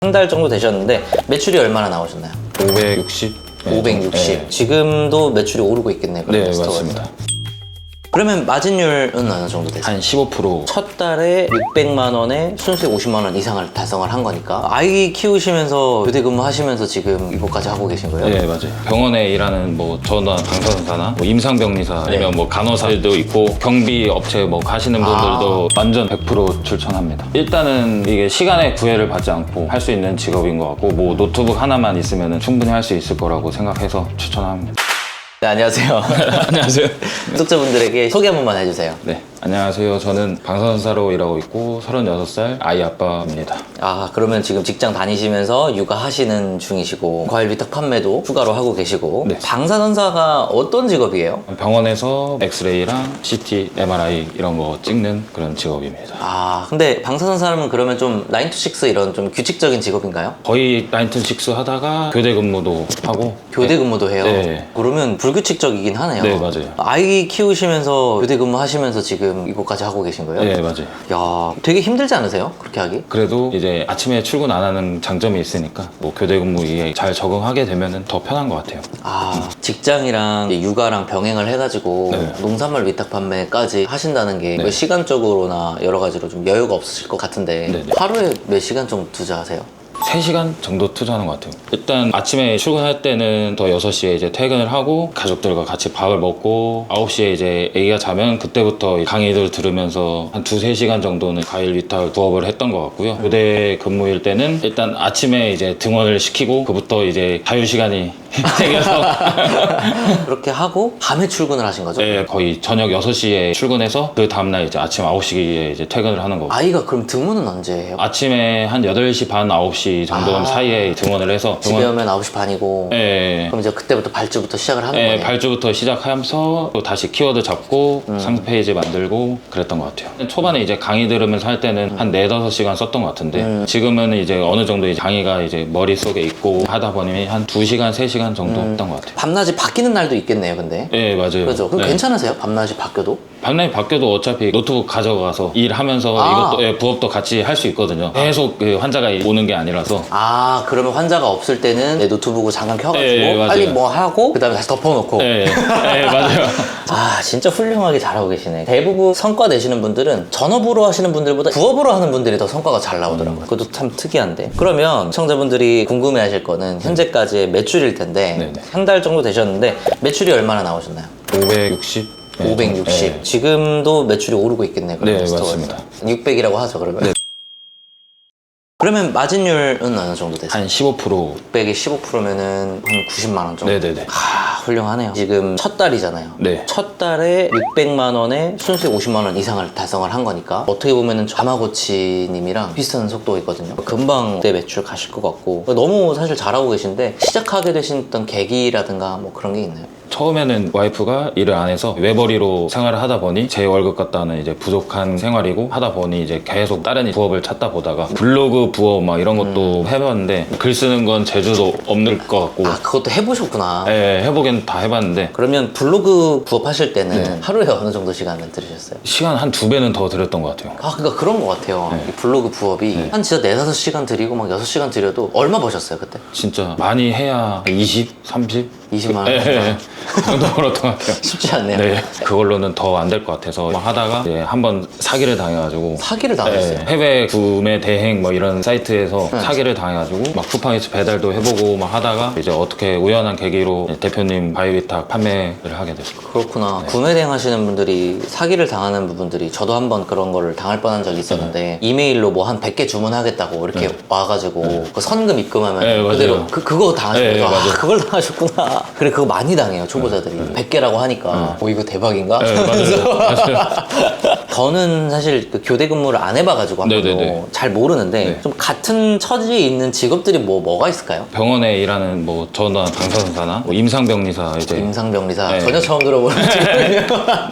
한 달 정도 되셨는데 매출이 얼마나 나오셨나요? 560. 560. 네. 지금도 매출이 오르고 있겠네요. 네, 스토어에서. 맞습니다. 그러면 마진율은 어느 정도 되세요? 한 15%. 첫 달에 600만 원에 순수익 50만 원 이상을 달성을 한 거니까 아이 키우시면서 교대 근무하시면서 지금 이거까지 하고 계신 거예요? 네, 맞아요. 병원에 일하는 저나 방사선사나 임상병리사 아니면 간호사들도 있고 경비 업체 가시는 분들도 완전 100% 추천합니다. 일단은 이게 시간의 구애를 받지 않고 할 수 있는 직업인 것 같고 노트북 하나만 있으면 충분히 할 수 있을 거라고 생각해서 추천합니다. 네, 안녕하세요. 안녕하세요. 구독자분들에게 소개 한 번만 해주세요. 네, 안녕하세요. 저는 방사선사로 일하고 있고 36살 아이 아빠입니다. 아, 그러면 지금 직장 다니시면서 육아하시는 중이시고 과일 위탁 판매도 추가로 하고 계시고 네. 방사선사가 어떤 직업이에요? 병원에서 엑스레이랑 CT, MRI 이런 거 찍는 그런 직업입니다. 아, 근데 방사선사는 그러면 좀 9to6 이런 좀 규칙적인 직업인가요? 거의 9to6 하다가 교대 근무도 하고 교대 근무도 해요? 네. 그러면 불규칙적이긴 하네요. 네, 맞아요. 아이 키우시면서 교대 근무하시면서 지금 이거까지 하고 계신 거예요? 네, 맞아요. 야, 되게 힘들지 않으세요? 그렇게 하기? 그래도 이제 아침에 출근 안 하는 장점이 있으니까 교대 근무에 잘 적응하게 되면 더 편한 것 같아요. 아, 직장이랑 이제 육아랑 병행을 해가지고 네. 농산물 위탁 판매까지 하신다는 게 네. 시간적으로나 여러 가지로 좀 여유가 없으실 것 같은데 네, 네. 하루에 몇 시간 정도 투자하세요? 3시간 정도 투자하는 것 같아요. 일단 아침에 출근할 때는 더 6시에 이제 퇴근을 하고 가족들과 같이 밥을 먹고 9시에 이제 애기가 자면 그때부터 강의들 들으면서 한 2-3시간 정도는 과일 위탁 부업을 했던 것 같고요. 교대 근무일 때는 일단 아침에 이제 등원을 시키고 그부터 이제 자유시간이 생겨서 그렇게 하고 밤에 출근을 하신 거죠? 네, 거의 저녁 6시에 출근해서 그 다음날 이제 아침 9시에 이제 퇴근을 하는 거고 아이가 그럼 등원은 언제 해요? 아침에 한 8시 반, 9시 정도 사이에 등원을 해서 집에 오면 9시 반이고 네. 그럼 이제 그때부터 발주부터 시작을 하는 네, 거네요? 발주부터 시작하면서 또 다시 키워드 잡고 상세 페이지 만들고 그랬던 것 같아요. 초반에 이제 강의 들으면서 할 때는 한 4-5시간 썼던 것 같은데 지금은 이제 어느 정도 이제 강의가 이제 머릿속에 있고 하다 보니 한 2시간, 3시간 정도 했던 것 같아요. 밤낮이 바뀌는 날도 있겠네요, 근데. 네, 맞아요. 그죠? 그럼 네. 괜찮으세요? 밤낮이 바뀌어도? 밤낮이 바뀌어도 어차피 노트북 가져가서 일하면서 이것도 부업도 같이 할 수 있거든요. 계속 그 환자가 오는 게 아니라서 아, 그러면 환자가 없을 때는 내 노트북을 잠깐 켜가지고 네, 맞아요. 빨리 뭐 하고 그 다음에 다시 덮어놓고 네, 네, 맞아요. 아, 진짜 훌륭하게 잘하고 계시네. 대부분 성과 내시는 분들은 전업으로 하시는 분들보다 부업으로 하는 분들이 더 성과가 잘 나오더라고요. 그것도 참 특이한데. 그러면 시청자분들이 궁금해하실 거는 현재까지의 매출일 텐데 네네. 한 달 정도 되셨는데 매출이 얼마나 나오셨나요? 560. 560. 네. 지금도 매출이 오르고 있겠네요. 네, 맞습니다. 600이라고 하죠, 그러면. 네. 그러면 마진율은 어느 정도 되세요? 한 15%. 600이 15%면은 한 90만 원 정도. 네네네. 아, 훌륭하네요. 지금 첫 달이잖아요. 네. 첫 달에 600만 원에 순수익 50만 원 이상을 달성을 한 거니까 어떻게 보면은 다마고치님이랑 비슷한 속도이거든요. 금방 내 매출 가실 것 같고 너무 사실 잘하고 계신데 시작하게 되신 어떤 계기라든가 뭐 그런 게 있나요? 처음에는 와이프가 일을 안 해서 외벌이로 생활을 하다 보니 제 월급 갖다는 이제 부족한 생활이고 하다 보니 이제 계속 다른 부업을 찾다 보다가 블로그 부업 막 이런 것도 해봤는데 글 쓰는 건 재주도 없는 것 같고 아, 그것도 해보셨구나. 예, 해보긴 다 해봤는데 그러면 블로그 부업 하실 때는 하루에 어느 정도 시간을 들으셨어요? 시간 한 2배는 더 들였던 것 같아요. 아, 그러니까 그런 것 같아요. 이 블로그 부업이 한 진짜 4-5시간 들이고 막 6시간 들여도 얼마 버셨어요, 그때? 진짜 많이 해야 20, 30? 20만 원? 예, 그 정도 벌었던 것 같아요. 쉽지 않네요. 네, 그걸로는 더 안 될 것 같아서 막 하다가 이제 한번 사기를 당해가지고 사기를 당했어요. 네, 해외 구매 대행 뭐 이런 사이트에서 사기를 당해가지고 막 쿠팡에서 배달도 해보고 막 하다가 이제 어떻게 우연한 계기로 대표님 바이위탁 판매를 하게 됐어요. 그렇구나. 구매 대행 하시는 분들이 사기를 당하는 부분들이 저도 한번 그런 거를 당할 뻔한 적이 있었는데 이메일로 뭐 한 100개 주문하겠다고 이렇게 와가지고 그 선금 입금하면 네, 맞아요. 그대로 그거 당하신 네, 거죠? 아, 맞아요. 그걸 당하셨구나. 그래, 그거 많이 당해요, 초보자들이. 100개라고 하니까 이거 대박인가? 네, 맞아요. 저는 사실 그 교대 근무를 안 해봐가지고 한 번도 네네네. 잘 모르는데 네. 좀 같은 처지에 있는 직업들이 뭐가 있을까요? 병원에 일하는 저나 방사선사나 임상병리사 이제 임상병리사 네. 전혀 처음 들어보는 직업이네요.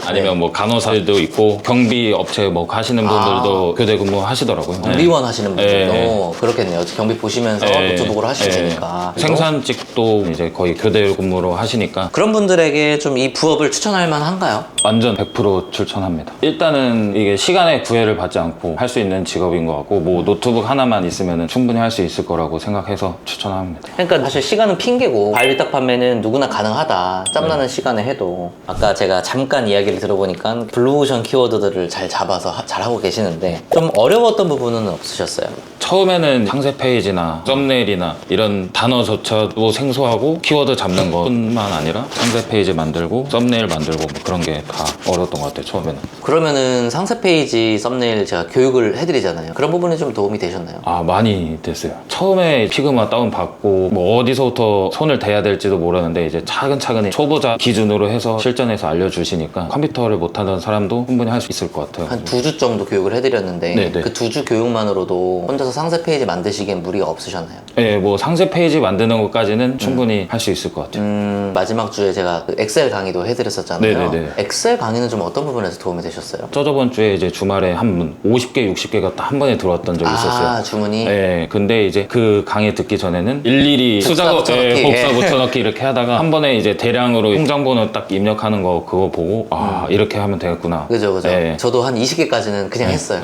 아니면 간호사들도 있고 경비 업체 가시는 분들도 교대 근무 하시더라고요. 경비원 하시는 분들도 네. 그렇겠네요. 경비 보시면서 네. 노트북으로 하시면 네. 되니까. 생산직도 이제 거의 교대 근무로 하시니까 그런 분들에게 좀 이 부업을 추천할 만한가요? 완전 100% 추천합니다. 일단은 이게 시간의 구애를 받지 않고 할 수 있는 직업인 것 같고 뭐 노트북 하나만 있으면 충분히 할 수 있을 거라고 생각해서 추천합니다. 그러니까 사실 시간은 핑계고 발위탁 판매는 누구나 가능하다. 짬나는 시간에 해도. 아까 제가 잠깐 이야기를 들어보니까 블루오션 키워드들을 잘 잡아서 잘 하고 계시는데 좀 어려웠던 부분은 없으셨어요? 처음에는 상세 페이지나 썸네일이나 이런 단어조차도 생소하고 키워드 잡는 것뿐만 아니라 상세 페이지 만들고 썸네일 만들고 뭐 그런 게 다 어려웠던 것 같아요, 처음에는. 그러면은 상세 페이지 썸네일 제가 교육을 해드리잖아요. 그런 부분이 좀 도움이 되셨나요? 아, 많이 됐어요. 처음에 피그마 다운받고 뭐 어디서부터 손을 대야 될지도 모르는데 이제 차근차근히 초보자 기준으로 해서 실전에서 알려주시니까 컴퓨터를 못하는 사람도 충분히 할 수 있을 것 같아요. 한 2주 정도 교육을 해드렸는데 네네. 그 2주 교육만으로도 혼자서 상세 페이지 만드시기엔 무리가 없으셨나요? 네, 뭐 상세 페이지 만드는 것까지는 충분히 할 수 있을 것 같아요. 마지막 주에 제가 그 엑셀 강의도 해드렸었잖아요. 네네네. 엑셀 강의는 좀 어떤 부분에서 도움이 되셨어요? 저번 주에 이제 주말에 한 번 50개, 60개가 딱 한 번에 들어왔던 적이 있었어요. 아, 주문이? 네, 근데 이제 그 강의 듣기 전에는 일일이 복사 수작업, 붙여넣기. 복사 붙여넣기 이렇게 하다가 한 번에 이제 대량으로 통장번호 딱 입력하는 거 그거 보고 아, 이렇게 하면 되겠구나. 그죠. 네. 저도 한 20개까지는 그냥 했어요.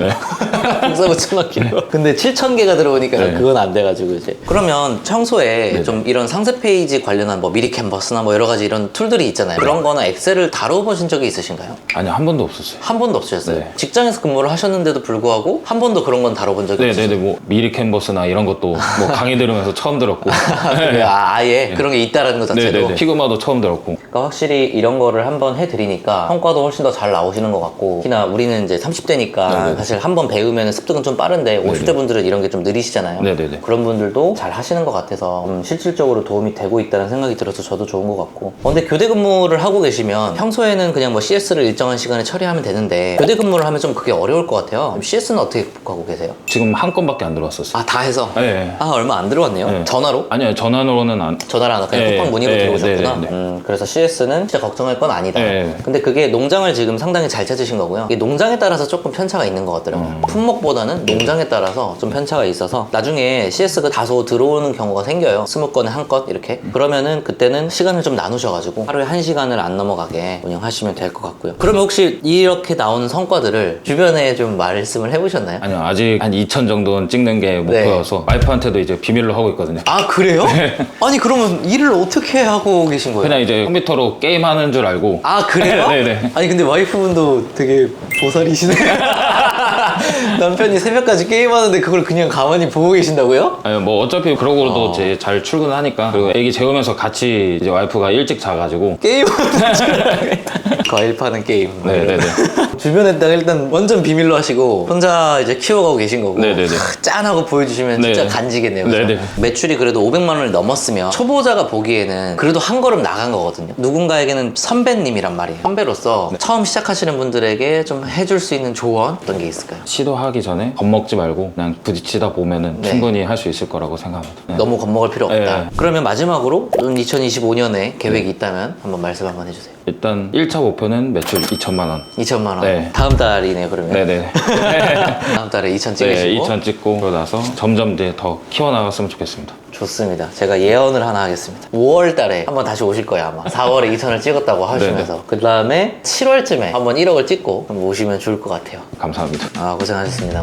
복사 붙여넣기로. 근데 7,000개가 들어오니까 네. 그건 안 돼가지고 이제. 그러면 평소에 네네. 좀 이런 상세 페이지 관련한 뭐 미리 캔버스나 뭐 여러 가지 이런 툴들이 있잖아요. 그런 거나 엑셀을 다뤄보신 적이 있으신가요? 아니, 한 번도 없었어요. 한 번도 없으셨어요? 네. 직장에서 근무를 하셨는데도 불구하고 한 번도 그런 건 다뤄본 적이 없으셨어요? 네네네, 뭐 미리 캔버스나 이런 것도 뭐 강의 들으면서 처음 들었고. 아예 그런 게 있다라는 것 자체로. 네네네, 피그마도 처음 들었고. 그러니까 확실히 이런 거를 한번 해드리니까 성과도 훨씬 더 잘 나오시는 것 같고, 특히나 우리는 이제 30대니까 네네. 사실 한 번 배우면 습득은 좀 빠른데 50대 분들은 이런 게 좀 느리시잖아요. 네네네. 그런 분들도 잘 하시는 것 같아서 실질적으로 도움이 되고 있다는 생각이 들어서 저도 좋은 것 같고. 근데 교대 근무를 하고 계시면 평소에는 그냥 뭐 CS를 일정한 시간에 처리하면 되는데 교대 근무를 하면 좀 그게 어려울 것 같아요. CS는 어떻게 극복하고 계세요? 지금 한 건밖에 안 들어왔었어요. 아, 다 해서? 네. 아, 얼마 안 들어왔네요. 네. 전화로? 아니요, 전화로는 안. 전화를 안 하고 그냥 네, 쿠팡 문의로 네, 들어오셨구나. 네, 네. 그래서 CS는 진짜 걱정할 건 아니다. 네. 근데 그게 농장을 지금 상당히 잘 찾으신 거고요. 이게 농장에 따라서 조금 편차가 있는 것 같더라고요. 품목보다는 농장에 따라서 좀 편차가 있어서 나중에 CS가 다소 들어오는 경우가 생겨요. 20건에 한 건 이렇게. 그러면은 그때는 시간을 좀 나누셔가지고 하루에 1시간을 안 넘어가게 운영하시면 될 것 같고요. 그러면 혹시 이렇게 나오는 성과들을 주변에 좀 말씀을 해보셨나요? 아니요, 아직 한 2천 정도는 찍는 게 목표여서 와이프한테도 이제 비밀로 하고 있거든요. 아, 그래요? 아니, 그러면 일을 어떻게 하고 계신 거예요? 그냥 이제 컴퓨터로 게임하는 줄 알고. 아, 그래요? 네네. 아니 근데 와이프분도 되게 보살이시네. 남편이 새벽까지 게임하는데 그걸 그냥 가만히 보고 계신다고요? 아니, 뭐 어차피 그러고도 이제 잘 출근하니까. 그리고 애기 재우면서 같이 이제 와이프가 일찍 자가지고. 게임하는 줄 알겠다. 과일 파는 게임. 네네네. 주변에다가 일단 완전 비밀로 하시고 혼자 이제 키워가고 계신 거고. 네네네. 짠하고 보여주시면 진짜 네네. 간지겠네요. 그죠? 네네. 매출이 그래도 500만 원을 넘었으면 초보자가 보기에는 그래도 한 걸음 나간 거거든요. 누군가에게는 선배님이란 말이에요. 선배로서 처음 시작하시는 분들에게 좀 해줄 수 있는 조언 어떤 게 있을까요? 시도하기 전에 겁먹지 말고 그냥 부딪히다 보면은 네. 충분히 할 수 있을 거라고 생각합니다. 네. 너무 겁먹을 필요 없다. 네. 그러면 마지막으로 2025년에 계획이 있다면 한번 말씀 한번 해주세요. 일단 1차 목표는 매출 2천만 원. 2천만 원. 네. 다음 달이네요, 그러면. 네네. 다음 달에 2천 네, 찍으시고. 2천 찍고 그러고 나서 점점 이제 더 키워나갔으면 좋겠습니다. 좋습니다. 제가 예언을 하나 하겠습니다. 5월 달에 한번 다시 오실 거예요, 아마. 4월에 2천을 찍었다고 하시면서. 그 다음에 7월쯤에 한번 1억을 찍고 오시면 좋을 것 같아요. 감사합니다. 아, 고생하셨습니다.